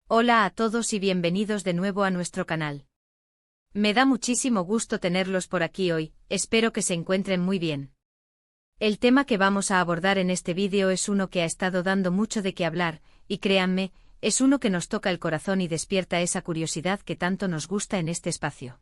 Hola a todos y bienvenidos de nuevo a nuestro canal. Me da muchísimo gusto tenerlos por aquí hoy, espero que se encuentren muy bien. El tema que vamos a abordar en este vídeo es uno que ha estado dando mucho de qué hablar, y créanme, es uno que nos toca el corazón y despierta esa curiosidad que tanto nos gusta en este espacio.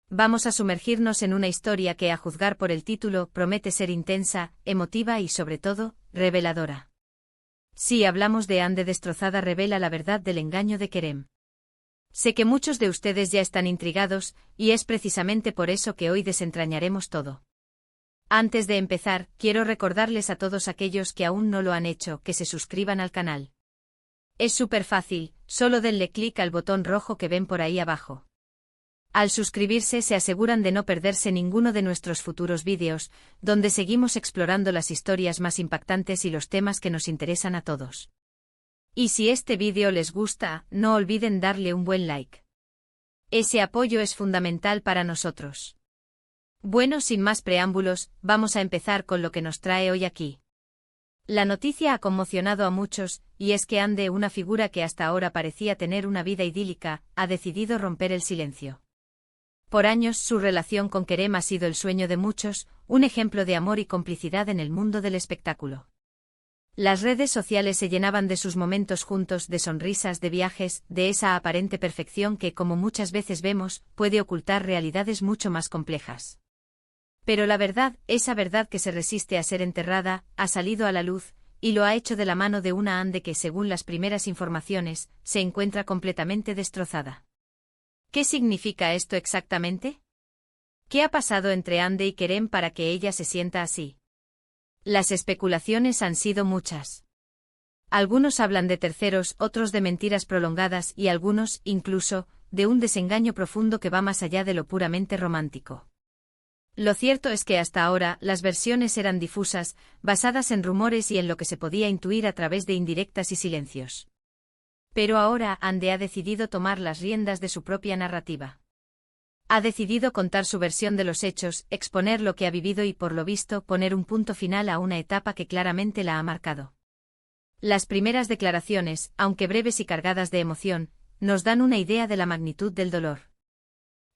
Vamos a sumergirnos en una historia que, a juzgar por el título, promete ser intensa, emotiva y sobre todo, reveladora. Si hablamos de Ande destrozada revela la verdad del engaño de Kerem. Sé que muchos de ustedes ya están intrigados, y es precisamente por eso que hoy desentrañaremos todo. Antes de empezar, quiero recordarles a todos aquellos que aún no lo han hecho que se suscriban al canal. Es súper fácil, solo denle clic al botón rojo que ven por ahí abajo. Al suscribirse se aseguran de no perderse ninguno de nuestros futuros vídeos, donde seguimos explorando las historias más impactantes y los temas que nos interesan a todos. Y si este vídeo les gusta, no olviden darle un buen like. Ese apoyo es fundamental para nosotros. Bueno, sin más preámbulos, vamos a empezar con lo que nos trae hoy aquí. La noticia ha conmocionado a muchos, y es que Ande, una figura que hasta ahora parecía tener una vida idílica, ha decidido romper el silencio. Por años su relación con Kerem ha sido el sueño de muchos, un ejemplo de amor y complicidad en el mundo del espectáculo. Las redes sociales se llenaban de sus momentos juntos, de sonrisas, de viajes, de esa aparente perfección que, como muchas veces vemos, puede ocultar realidades mucho más complejas. Pero la verdad, esa verdad que se resiste a ser enterrada, ha salido a la luz, y lo ha hecho de la mano de una Ande que, según las primeras informaciones, se encuentra completamente destrozada. ¿Qué significa esto exactamente? ¿Qué ha pasado entre Ande y Kerem para que ella se sienta así? Las especulaciones han sido muchas. Algunos hablan de terceros, otros de mentiras prolongadas y algunos, incluso, de un desengaño profundo que va más allá de lo puramente romántico. Lo cierto es que hasta ahora las versiones eran difusas, basadas en rumores y en lo que se podía intuir a través de indirectas y silencios. Pero ahora Ande ha decidido tomar las riendas de su propia narrativa. Ha decidido contar su versión de los hechos, exponer lo que ha vivido y, por lo visto, poner un punto final a una etapa que claramente la ha marcado. Las primeras declaraciones, aunque breves y cargadas de emoción, nos dan una idea de la magnitud del dolor.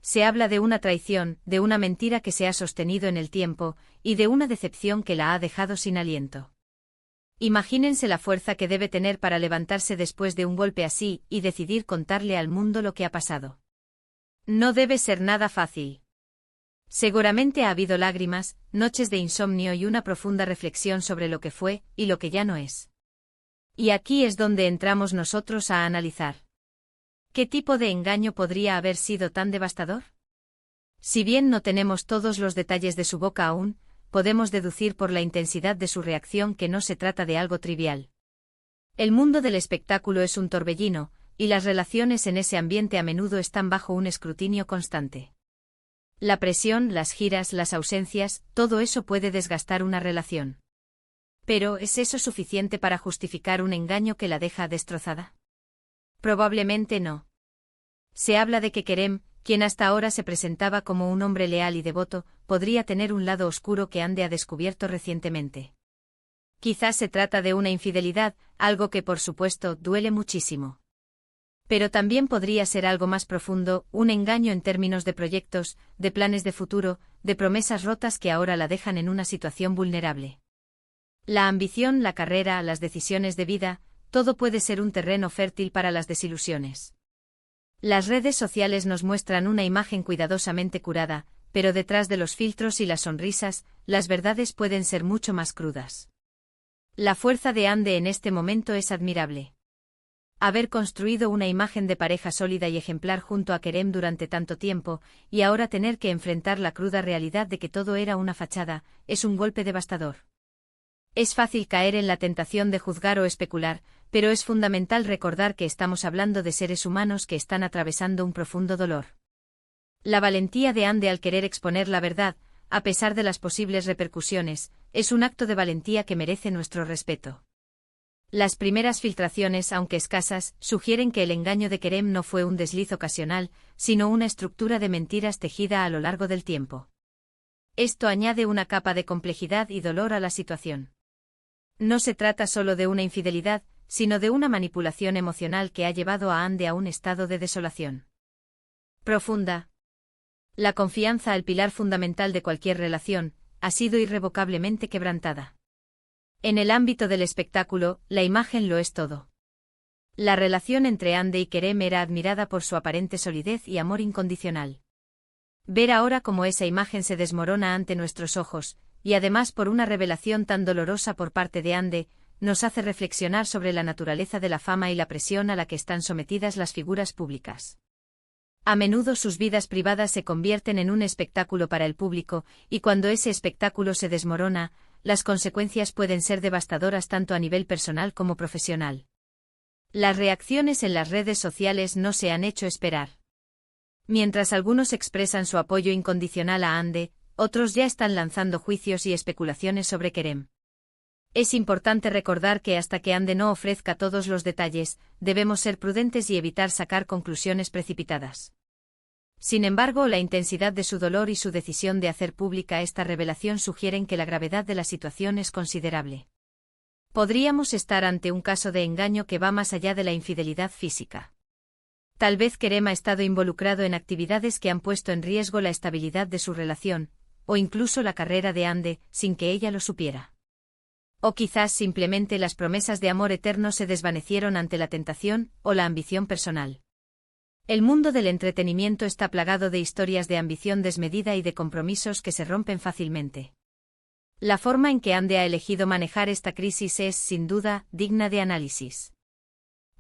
Se habla de una traición, de una mentira que se ha sostenido en el tiempo, y de una decepción que la ha dejado sin aliento. Imagínense la fuerza que debe tener para levantarse después de un golpe así y decidir contarle al mundo lo que ha pasado. No debe ser nada fácil. Seguramente ha habido lágrimas, noches de insomnio y una profunda reflexión sobre lo que fue y lo que ya no es. Y aquí es donde entramos nosotros a analizar. ¿Qué tipo de engaño podría haber sido tan devastador? Si bien no tenemos todos los detalles de su boca aún, podemos deducir por la intensidad de su reacción que no se trata de algo trivial. El mundo del espectáculo es un torbellino, y las relaciones en ese ambiente a menudo están bajo un escrutinio constante. La presión, las giras, las ausencias, todo eso puede desgastar una relación. Pero, ¿es eso suficiente para justificar un engaño que la deja destrozada? Probablemente no. Se habla de que Kerem, quien hasta ahora se presentaba como un hombre leal y devoto, podría tener un lado oscuro que Ande ha descubierto recientemente. Quizás se trata de una infidelidad, algo que por supuesto duele muchísimo. Pero también podría ser algo más profundo, un engaño en términos de proyectos, de planes de futuro, de promesas rotas que ahora la dejan en una situación vulnerable. La ambición, la carrera, las decisiones de vida, todo puede ser un terreno fértil para las desilusiones. Las redes sociales nos muestran una imagen cuidadosamente curada, pero detrás de los filtros y las sonrisas, las verdades pueden ser mucho más crudas. La fuerza de Ande en este momento es admirable. Haber construido una imagen de pareja sólida y ejemplar junto a Kerem durante tanto tiempo, y ahora tener que enfrentar la cruda realidad de que todo era una fachada, es un golpe devastador. Es fácil caer en la tentación de juzgar o especular, pero es fundamental recordar que estamos hablando de seres humanos que están atravesando un profundo dolor. La valentía de Ande al querer exponer la verdad, a pesar de las posibles repercusiones, es un acto de valentía que merece nuestro respeto. Las primeras filtraciones, aunque escasas, sugieren que el engaño de Kerem no fue un desliz ocasional, sino una estructura de mentiras tejida a lo largo del tiempo. Esto añade una capa de complejidad y dolor a la situación. No se trata solo de una infidelidad, sino de una manipulación emocional que ha llevado a Ande a un estado de desolación profunda. La confianza, el pilar fundamental de cualquier relación, ha sido irrevocablemente quebrantada. En el ámbito del espectáculo, la imagen lo es todo. La relación entre Ande y Kerem era admirada por su aparente solidez y amor incondicional. Ver ahora cómo esa imagen se desmorona ante nuestros ojos, y además por una revelación tan dolorosa por parte de Ande, nos hace reflexionar sobre la naturaleza de la fama y la presión a la que están sometidas las figuras públicas. A menudo sus vidas privadas se convierten en un espectáculo para el público, y cuando ese espectáculo se desmorona, las consecuencias pueden ser devastadoras tanto a nivel personal como profesional. Las reacciones en las redes sociales no se han hecho esperar. Mientras algunos expresan su apoyo incondicional a Ande, otros ya están lanzando juicios y especulaciones sobre Kerem. Es importante recordar que hasta que Ande no ofrezca todos los detalles, debemos ser prudentes y evitar sacar conclusiones precipitadas. Sin embargo, la intensidad de su dolor y su decisión de hacer pública esta revelación sugieren que la gravedad de la situación es considerable. Podríamos estar ante un caso de engaño que va más allá de la infidelidad física. Tal vez Kerem ha estado involucrado en actividades que han puesto en riesgo la estabilidad de su relación, o incluso la carrera de Ande, sin que ella lo supiera. O quizás simplemente las promesas de amor eterno se desvanecieron ante la tentación o la ambición personal. El mundo del entretenimiento está plagado de historias de ambición desmedida y de compromisos que se rompen fácilmente. La forma en que Ande ha elegido manejar esta crisis es, sin duda, digna de análisis.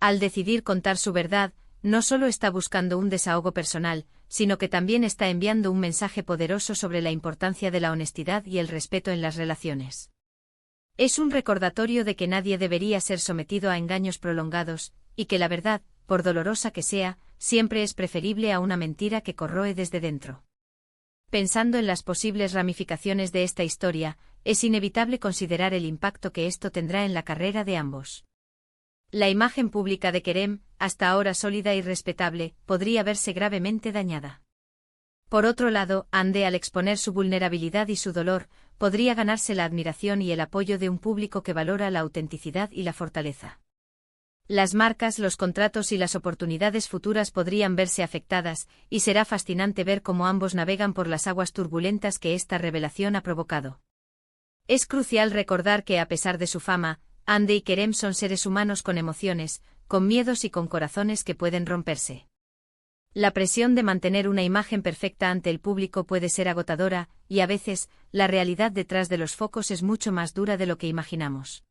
Al decidir contar su verdad, no solo está buscando un desahogo personal, sino que también está enviando un mensaje poderoso sobre la importancia de la honestidad y el respeto en las relaciones. Es un recordatorio de que nadie debería ser sometido a engaños prolongados, y que la verdad, por dolorosa que sea, siempre es preferible a una mentira que corroe desde dentro. Pensando en las posibles ramificaciones de esta historia, es inevitable considerar el impacto que esto tendrá en la carrera de ambos. La imagen pública de Kerem, hasta ahora sólida y respetable, podría verse gravemente dañada. Por otro lado, Ande, al exponer su vulnerabilidad y su dolor, podría ganarse la admiración y el apoyo de un público que valora la autenticidad y la fortaleza. Las marcas, los contratos y las oportunidades futuras podrían verse afectadas, y será fascinante ver cómo ambos navegan por las aguas turbulentas que esta revelación ha provocado. Es crucial recordar que a pesar de su fama, Ande y Kerem son seres humanos con emociones, con miedos y con corazones que pueden romperse. La presión de mantener una imagen perfecta ante el público puede ser agotadora, y a veces, la realidad detrás de los focos es mucho más dura de lo que imaginamos.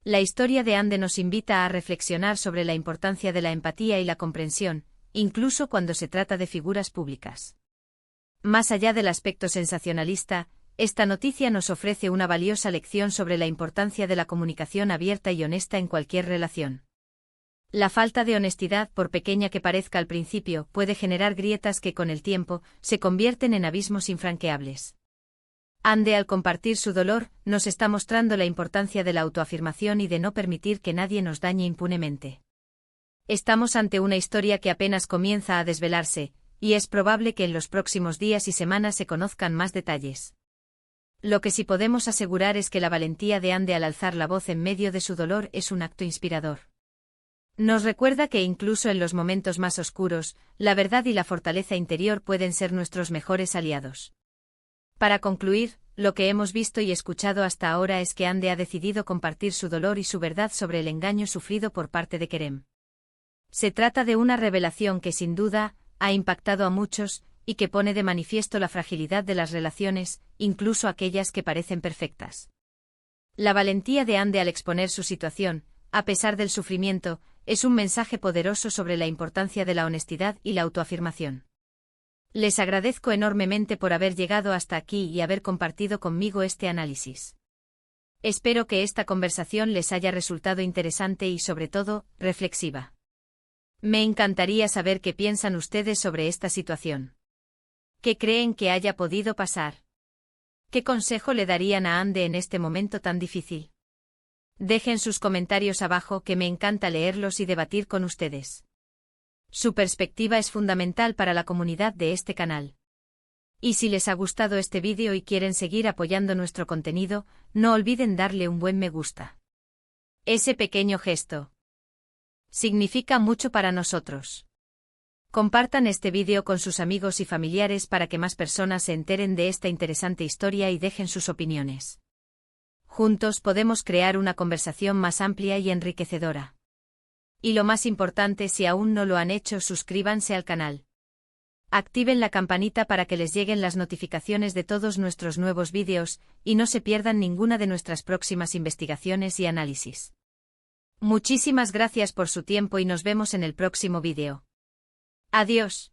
La historia de Ande nos invita a reflexionar sobre la importancia de la empatía y la comprensión, incluso cuando se trata de figuras públicas. Más allá del aspecto sensacionalista, esta noticia nos ofrece una valiosa lección sobre la importancia de la comunicación abierta y honesta en cualquier relación. La falta de honestidad, por pequeña que parezca al principio, puede generar grietas que con el tiempo se convierten en abismos infranqueables. Ande, al compartir su dolor, nos está mostrando la importancia de la autoafirmación y de no permitir que nadie nos dañe impunemente. Estamos ante una historia que apenas comienza a desvelarse, y es probable que en los próximos días y semanas se conozcan más detalles. Lo que sí podemos asegurar es que la valentía de Ande al alzar la voz en medio de su dolor es un acto inspirador. Nos recuerda que incluso en los momentos más oscuros, la verdad y la fortaleza interior pueden ser nuestros mejores aliados. Para concluir, lo que hemos visto y escuchado hasta ahora es que Ande ha decidido compartir su dolor y su verdad sobre el engaño sufrido por parte de Kerem. Se trata de una revelación que sin duda ha impactado a muchos, y que pone de manifiesto la fragilidad de las relaciones, incluso aquellas que parecen perfectas. La valentía de Ande al exponer su situación, a pesar del sufrimiento, es un mensaje poderoso sobre la importancia de la honestidad y la autoafirmación. Les agradezco enormemente por haber llegado hasta aquí y haber compartido conmigo este análisis. Espero que esta conversación les haya resultado interesante y sobre todo, reflexiva. Me encantaría saber qué piensan ustedes sobre esta situación. ¿Qué creen que haya podido pasar? ¿Qué consejo le darían a Ande en este momento tan difícil? Dejen sus comentarios abajo, que me encanta leerlos y debatir con ustedes. Su perspectiva es fundamental para la comunidad de este canal. Y si les ha gustado este vídeo y quieren seguir apoyando nuestro contenido, no olviden darle un buen me gusta. Ese pequeño gesto significa mucho para nosotros. Compartan este vídeo con sus amigos y familiares para que más personas se enteren de esta interesante historia y dejen sus opiniones. Juntos podemos crear una conversación más amplia y enriquecedora. Y lo más importante, si aún no lo han hecho, suscríbanse al canal. Activen la campanita para que les lleguen las notificaciones de todos nuestros nuevos vídeos, y no se pierdan ninguna de nuestras próximas investigaciones y análisis. Muchísimas gracias por su tiempo y nos vemos en el próximo vídeo. Adiós.